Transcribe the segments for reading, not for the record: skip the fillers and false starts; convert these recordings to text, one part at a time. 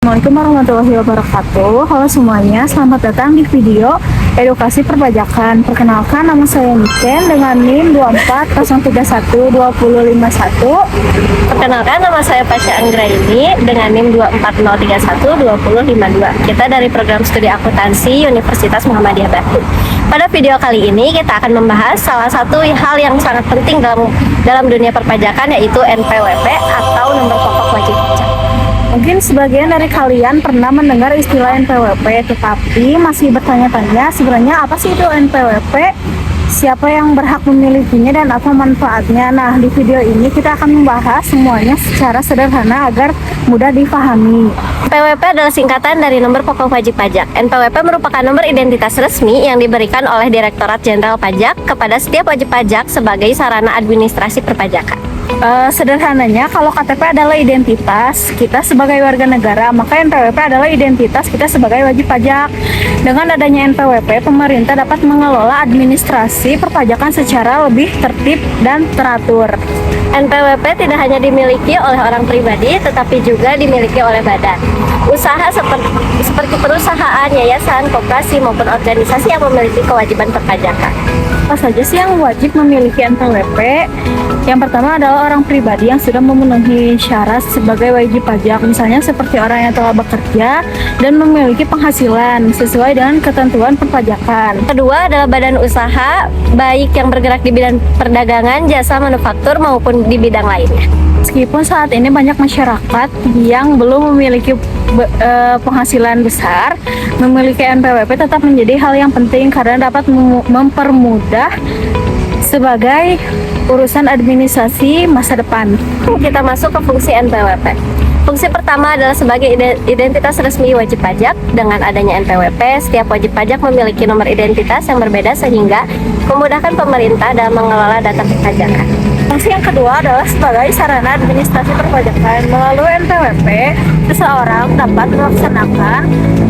Assalamualaikum warahmatullahi wabarakatuh. Halo semuanya, selamat datang di video edukasi perpajakan. Perkenalkan, nama saya Niken dengan NIM 240312051. Perkenalkan, nama saya Pasha Anggraini dengan NIM 240312052. Kita dari program studi akuntansi Universitas Muhammadiyah Batu. Pada video kali ini kita akan membahas salah satu hal yang sangat penting dalam dunia perpajakan, yaitu NPWP atau nomor pokok wajib pajak. Mungkin sebagian dari kalian pernah mendengar istilah NPWP, tetapi masih bertanya-tanya sebenarnya apa sih itu NPWP, siapa yang berhak memilikinya, dan apa manfaatnya. Nah, di video ini kita akan membahas semuanya secara sederhana agar mudah dipahami. NPWP adalah singkatan dari nomor pokok wajib pajak. NPWP merupakan nomor identitas resmi yang diberikan oleh Direktorat Jenderal Pajak kepada setiap wajib pajak sebagai sarana administrasi perpajakan. Sederhananya, kalau KTP adalah identitas kita sebagai warga negara, maka NPWP adalah identitas kita sebagai wajib pajak. Dengan adanya NPWP, pemerintah dapat mengelola administrasi perpajakan secara lebih tertib dan teratur. NPWP tidak hanya dimiliki oleh orang pribadi, tetapi juga dimiliki oleh badan usaha seperti perusahaan, yayasan, koperasi, maupun organisasi yang memiliki kewajiban perpajakan. Apa saja sih yang wajib memiliki NPWP? Yang pertama adalah orang pribadi yang sudah memenuhi syarat sebagai wajib pajak, misalnya seperti orang yang telah bekerja dan memiliki penghasilan sesuai dengan ketentuan perpajakan. Kedua adalah badan usaha, baik yang bergerak di bidang perdagangan, jasa, manufaktur, maupun di bidang lainnya. Meskipun saat ini banyak masyarakat yang belum memiliki penghasilan besar, memiliki NPWP tetap menjadi hal yang penting karena dapat mempermudah sebagai urusan administrasi masa depan. Kita masuk ke fungsi NPWP. Fungsi pertama adalah sebagai identitas resmi wajib pajak. Dengan adanya NPWP, setiap wajib pajak memiliki nomor identitas yang berbeda sehingga memudahkan pemerintah dalam mengelola data perpajakan. Fungsi yang kedua adalah sebagai sarana administrasi perpajakan. Melalui NPWP, seseorang dapat melaksanakan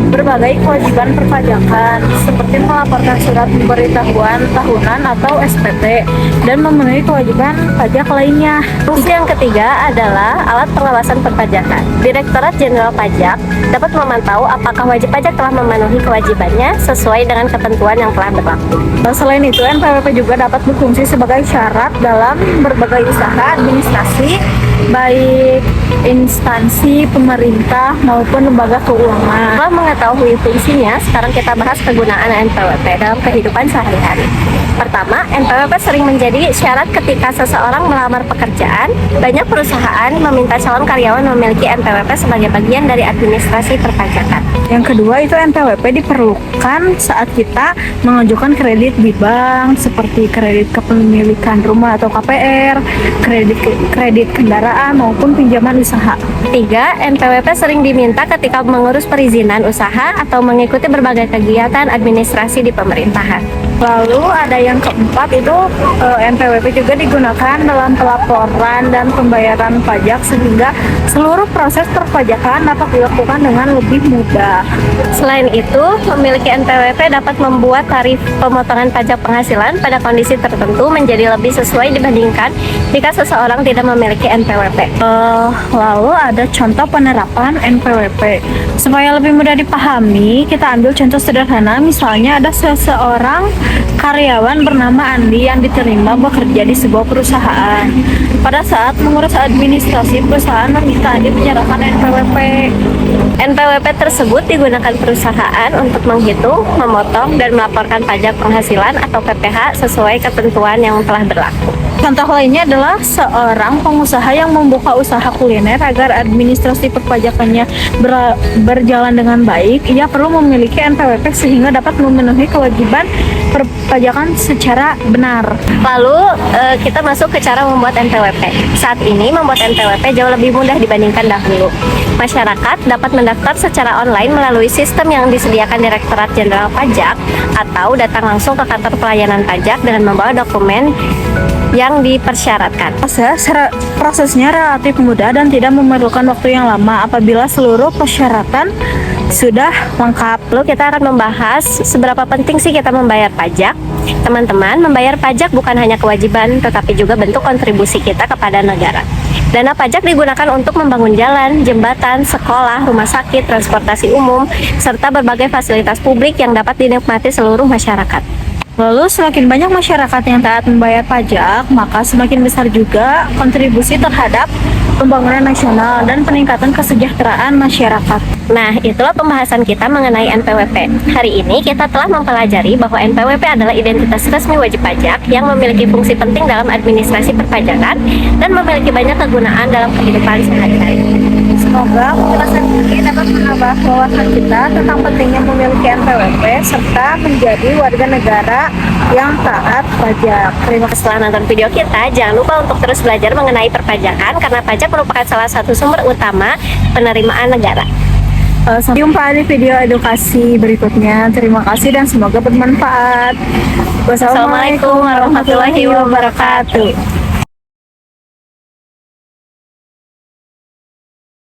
berbagai kewajiban perpajakan seperti melaporkan surat pemberitahuan tahunan atau SPT dan memenuhi kewajiban pajak lainnya. Fungsi yang ketiga adalah alat pengawasan perpajakan. Direktorat Jenderal Pajak dapat memantau apakah wajib pajak telah memenuhi kewajibannya sesuai dengan ketentuan yang telah berlaku. Selain itu, NPWP juga dapat berfungsi sebagai syarat dalam berbagai usaha administrasi, baik instansi pemerintah maupun lembaga keuangan. Setelah mengetahui fungsinya, sekarang kita bahas kegunaan NPWP dalam kehidupan sehari-hari. Pertama, NPWP sering menjadi syarat ketika seseorang melamar pekerjaan. Banyak perusahaan meminta calon karyawan memiliki NPWP sebagai bagian dari administrasi perpajakan. Yang kedua, itu NPWP diperlukan saat kita mengajukan kredit di bank, seperti kredit kepemilikan rumah atau KPR, kredit kendaraan maupun pinjaman usaha. Tiga, NPWP sering diminta ketika mengurus perizinan usaha atau mengikuti berbagai kegiatan administrasi di pemerintahan. Lalu ada yang keempat, itu NPWP juga digunakan dalam pelaporan dan pembayaran pajak sehingga seluruh proses perpajakan dapat dilakukan dengan lebih mudah. Selain itu, memiliki NPWP dapat membuat tarif pemotongan pajak penghasilan pada kondisi tertentu menjadi lebih sesuai dibandingkan jika seseorang tidak memiliki NPWP. Lalu ada contoh penerapan NPWP. Supaya lebih mudah dipahami, kita ambil contoh sederhana. Misalnya ada seseorang karyawan bernama Andi yang diterima bekerja di sebuah perusahaan. Pada saat mengurus administrasi, perusahaan meminta Andi menyerahkan NPWP. NPWP tersebut digunakan perusahaan untuk menghitung, memotong, dan melaporkan pajak penghasilan atau PPh sesuai ketentuan yang telah berlaku. Contoh lainnya adalah seorang pengusaha yang membuka usaha kuliner. Agar administrasi perpajakannya berjalan dengan baik, ia perlu memiliki NPWP sehingga dapat memenuhi kewajiban perpajakan secara benar. Lalu kita masuk ke cara membuat NPWP. Saat ini membuat NPWP jauh lebih mudah dibandingkan dahulu. Masyarakat dapat mendaftar secara online melalui sistem yang disediakan Direktorat Jenderal Pajak atau datang langsung ke kantor pelayanan pajak dengan membawa dokumen yang dipersyaratkan. Prosesnya relatif mudah dan tidak memerlukan waktu yang lama apabila seluruh persyaratan sudah lengkap. Lalu kita akan membahas seberapa penting sih kita membayar pajak. Teman-teman, membayar pajak bukan hanya kewajiban tetapi juga bentuk kontribusi kita kepada negara. Dana pajak digunakan untuk membangun jalan, jembatan, sekolah, rumah sakit, transportasi umum, serta berbagai fasilitas publik yang dapat dinikmati seluruh masyarakat. Lalu semakin banyak masyarakat yang taat membayar pajak, maka semakin besar juga kontribusi terhadap pembangunan nasional dan peningkatan kesejahteraan masyarakat. Nah, itulah pembahasan kita mengenai NPWP. Hari ini kita telah mempelajari bahwa NPWP adalah identitas resmi wajib pajak yang memiliki fungsi penting dalam administrasi perpajakan dan memiliki banyak kegunaan dalam kehidupan sehari-hari. Semoga penjelasan ini dapat menambah wawasan kita tentang pentingnya memiliki NPWP serta menjadi warga negara yang taat pajak. Terima kasih telah nonton video kita. Jangan lupa untuk terus belajar mengenai perpajakan karena pajak merupakan salah satu sumber utama penerimaan negara. Sampai jumpa di video edukasi berikutnya. Terima kasih dan semoga bermanfaat. Wassalamualaikum warahmatullahi wabarakatuh.